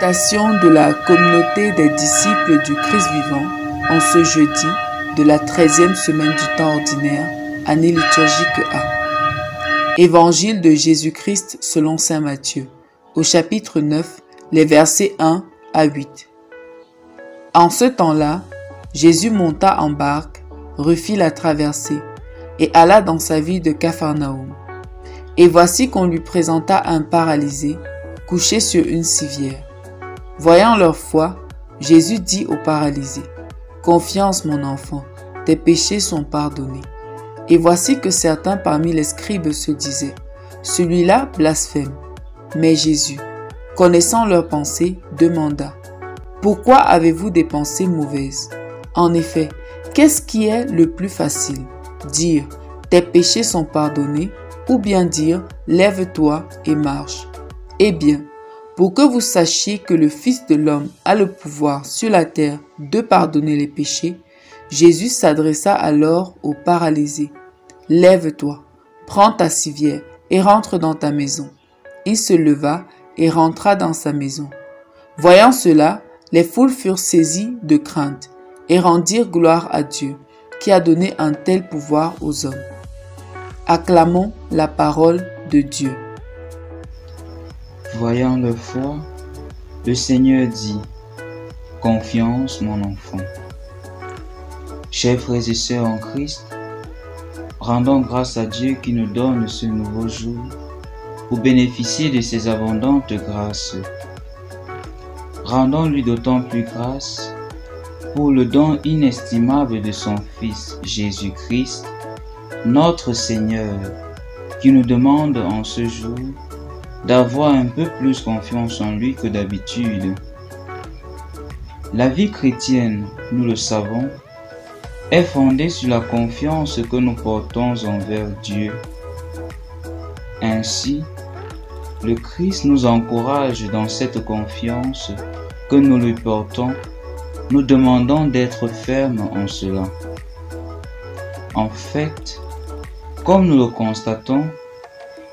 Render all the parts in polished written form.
Présentation de la communauté des disciples du Christ vivant en ce jeudi de la 13e semaine du temps ordinaire, année liturgique A. Évangile de Jésus-Christ selon saint Matthieu, au chapitre 9, les versets 1 à 8. En ce temps-là, Jésus monta en barque, refit la traversée et alla dans sa ville de Capharnaüm. Et voici qu'on lui présenta un paralysé, couché sur une civière. Voyant leur foi, Jésus dit au paralysé, « Confiance, mon enfant, tes péchés sont pardonnés. » Et voici que certains parmi les scribes se disaient, « Celui-là blasphème. » Mais Jésus, connaissant leurs pensées, demanda, « Pourquoi avez-vous des pensées mauvaises? En effet, qu'est-ce qui est le plus facile? Dire, « Tes péchés sont pardonnés » ou bien dire, « Lève-toi et marche. » Eh bien, pour que vous sachiez que le Fils de l'homme a le pouvoir sur la terre de pardonner les péchés, Jésus s'adressa alors au paralysé. « Lève-toi, prends ta civière et rentre dans ta maison. » Il se leva et rentra dans sa maison. Voyant cela, les foules furent saisies de crainte et rendirent gloire à Dieu, qui a donné un tel pouvoir aux hommes. Acclamons la parole de Dieu. Voyant leur foi, le Seigneur dit, « Confiance, mon enfant. » Chers frères et sœurs en Christ, rendons grâce à Dieu qui nous donne ce nouveau jour pour bénéficier de ses abondantes grâces. Rendons-lui d'autant plus grâce pour le don inestimable de son Fils Jésus-Christ, notre Seigneur, qui nous demande en ce jour d'avoir un peu plus confiance en lui que d'habitude. La vie chrétienne, nous le savons, est fondée sur la confiance que nous portons envers Dieu. Ainsi, le Christ nous encourage dans cette confiance que nous lui portons, nous demandant d'être fermes en cela. En fait, comme nous le constatons,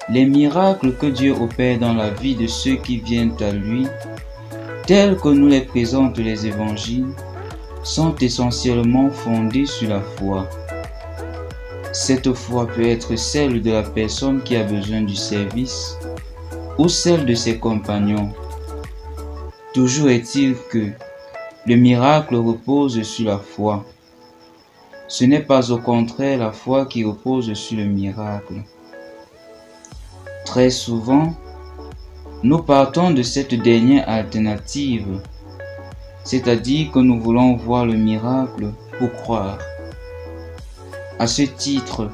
les miracles que Dieu opère dans la vie de ceux qui viennent à lui, tels que nous les présentent les évangiles, sont essentiellement fondés sur la foi. Cette foi peut être celle de la personne qui a besoin du service ou celle de ses compagnons. Toujours est-il que le miracle repose sur la foi. Ce n'est pas au contraire la foi qui repose sur le miracle. Très souvent, nous partons de cette dernière alternative, c'est-à-dire que nous voulons voir le miracle pour croire. À ce titre,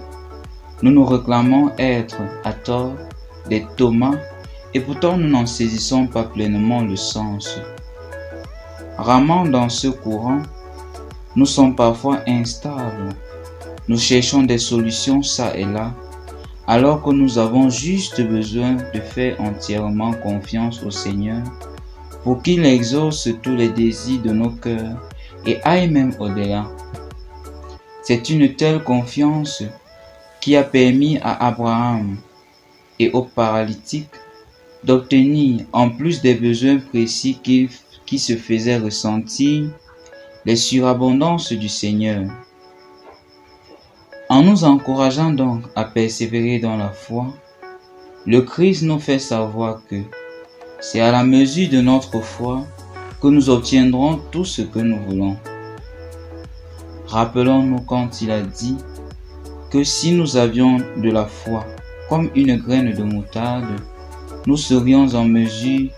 nous nous réclamons être, à tort, des Thomas, et pourtant nous n'en saisissons pas pleinement le sens. Ramant dans ce courant, nous sommes parfois instables. Nous cherchons des solutions ça et là, alors que nous avons juste besoin de faire entièrement confiance au Seigneur pour qu'il exauce tous les désirs de nos cœurs et aille même au-delà. C'est une telle confiance qui a permis à Abraham et aux paralytiques d'obtenir, en plus des besoins précis qui se faisaient ressentir, les surabondances du Seigneur. En nous encourageant donc à persévérer dans la foi, le Christ nous fait savoir que c'est à la mesure de notre foi que nous obtiendrons tout ce que nous voulons. Rappelons-nous quand il a dit que si nous avions de la foi comme une graine de moutarde, nous serions en mesure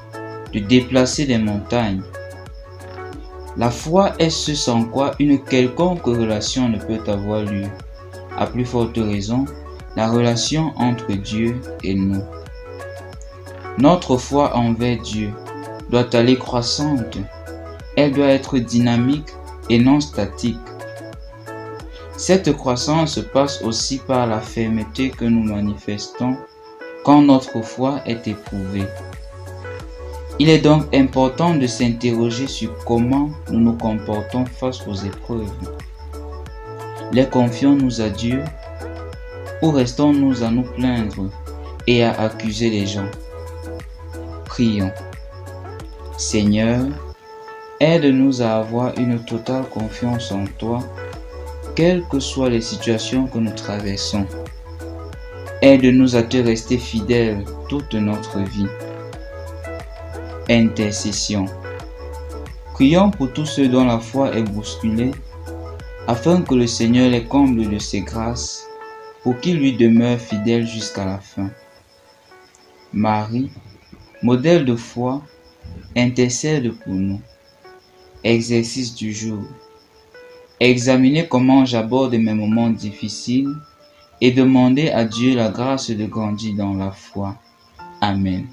de déplacer des montagnes. La foi est ce sans quoi une quelconque relation ne peut avoir lieu. À plus forte raison, la relation entre Dieu et nous. Notre foi envers Dieu doit aller croissante. Elle doit être dynamique et non statique. Cette croissance passe aussi par la fermeté que nous manifestons quand notre foi est éprouvée. Il est donc important de s'interroger sur comment nous nous comportons face aux épreuves. Les confions-nous à Dieu ou restons-nous à nous plaindre et à accuser les gens? Prions. Seigneur, aide-nous à avoir une totale confiance en toi, quelles que soient les situations que nous traversons. Aide-nous à te rester fidèles toute notre vie. Intercession. Prions pour tous ceux dont la foi est bousculée, afin que le Seigneur les comble de ses grâces, pour qu'ils lui demeurent fidèles jusqu'à la fin. Marie, modèle de foi, intercède pour nous. Exercice du jour. Examinez comment j'aborde mes moments difficiles et demandez à Dieu la grâce de grandir dans la foi. Amen.